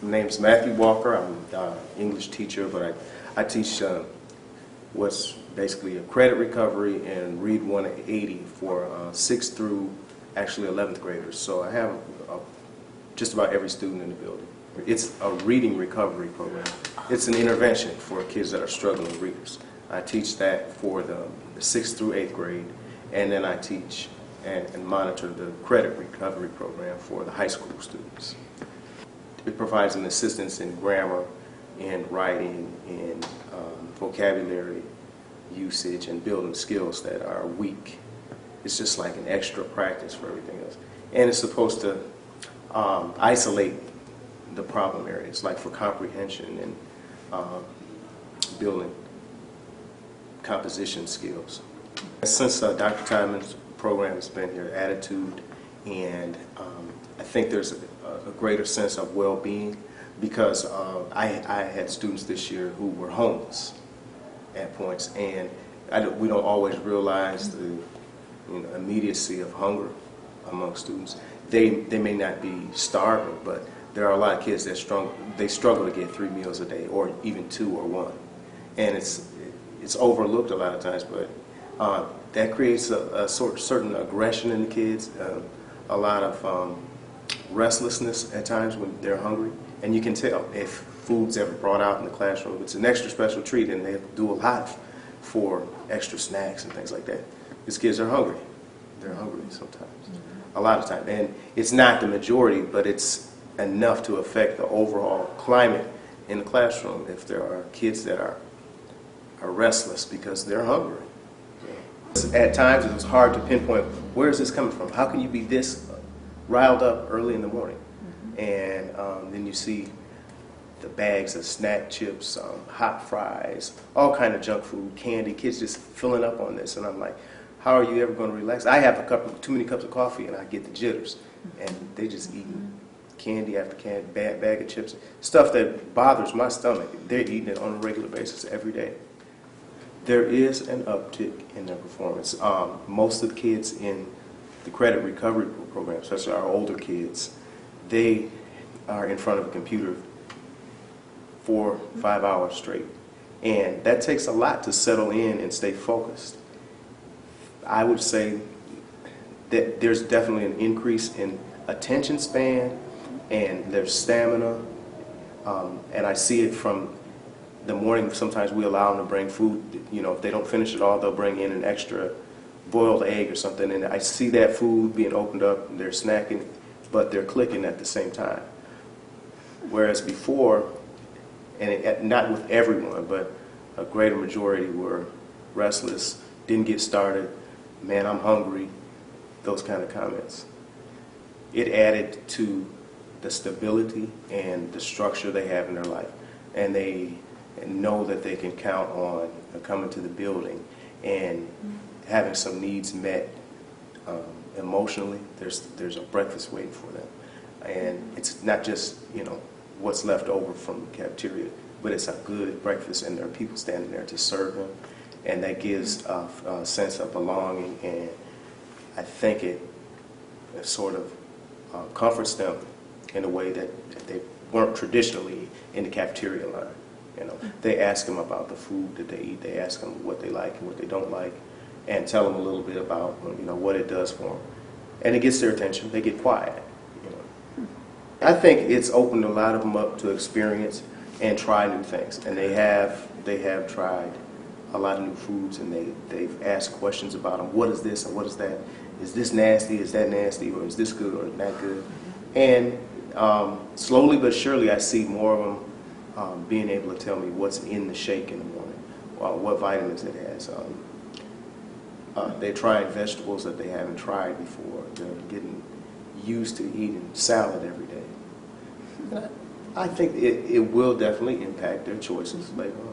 My name's Matthew Walker. I'm an English teacher, but I teach what's basically a credit recovery and Read 180 for 6th through actually 11th graders. So I have just about every student in the building. It's a reading recovery program. It's an intervention for kids that are struggling readers. I teach that for the 6th through 8th grade, and then I teach and monitor the credit recovery program for the high school students. It provides an assistance in grammar, in writing, in vocabulary usage, and building skills that are weak. It's just like an extra practice for everything else. And it's supposed to isolate the problem areas, like for comprehension and building composition skills. Since Dr. Tideman's program has been here, Attitude, and I think there's a greater sense of well-being, because I had students this year who were homeless at points, and we don't always realize the immediacy of hunger among students. They may not be starving, but there are a lot of kids that struggle to get 3 meals a day, or even 2 or 1, and it's overlooked a lot of times. But that creates a certain aggression in the kids, a lot of restlessness at times when they're hungry, and you can tell if food's ever brought out in the classroom. It's an extra special treat, and they do a lot for extra snacks and things like that. These kids are hungry. They're hungry sometimes, a lot of times, and it's not the majority, but it's enough to affect the overall climate in the classroom if there are kids that are restless because they're hungry. At times it was hard to pinpoint, where is this coming from? How can you be this riled up early in the morning? And then you see the bags of snack chips, hot fries, all kind of junk food, candy, kids just filling up on this. And I'm like, how are you ever going to relax? I have too many cups of coffee and I get the jitters. And they just eating candy after candy, bag of chips, stuff that bothers my stomach. They're eating it on a regular basis every day. There is an uptick in their performance. Most of the kids in the credit recovery program, especially our older kids, they are in front of a computer 4 or 5 hours straight. And that takes a lot to settle in and stay focused. I would say that there's definitely an increase in attention span and their stamina. And I see it from the morning. Sometimes we allow them to bring food. If they don't finish it all, they'll bring in an extra boiled egg or something, and I see that food being opened up, and they're snacking, but they're clicking at the same time. Whereas before, and not with everyone, but a greater majority were restless, didn't get started, man, I'm hungry, those kind of comments. It added to the stability and the structure they have in their life, and they know that they can count on coming to the building and having some needs met emotionally. There's a breakfast waiting for them, and it's not just what's left over from the cafeteria, but it's a good breakfast, and there are people standing there to serve them, and that gives a sense of belonging, and I think it sort of comforts them in a way that they weren't traditionally in the cafeteria line. They ask them about the food that they eat. They ask them what they like and what they don't like, and tell them a little bit about what it does for them. And it gets their attention. They get quiet. I think it's opened a lot of them up to experience and try new things. And they have tried a lot of new foods, and they've asked questions about them. What is this and what is that? Is this nasty? Is that nasty? Or is this good or not good? And slowly but surely, I see more of them being able to tell me what's in the shake in the morning, what vitamins it has. They're trying vegetables that they haven't tried before. They're getting used to eating salad every day. I think it will definitely impact their choices later on.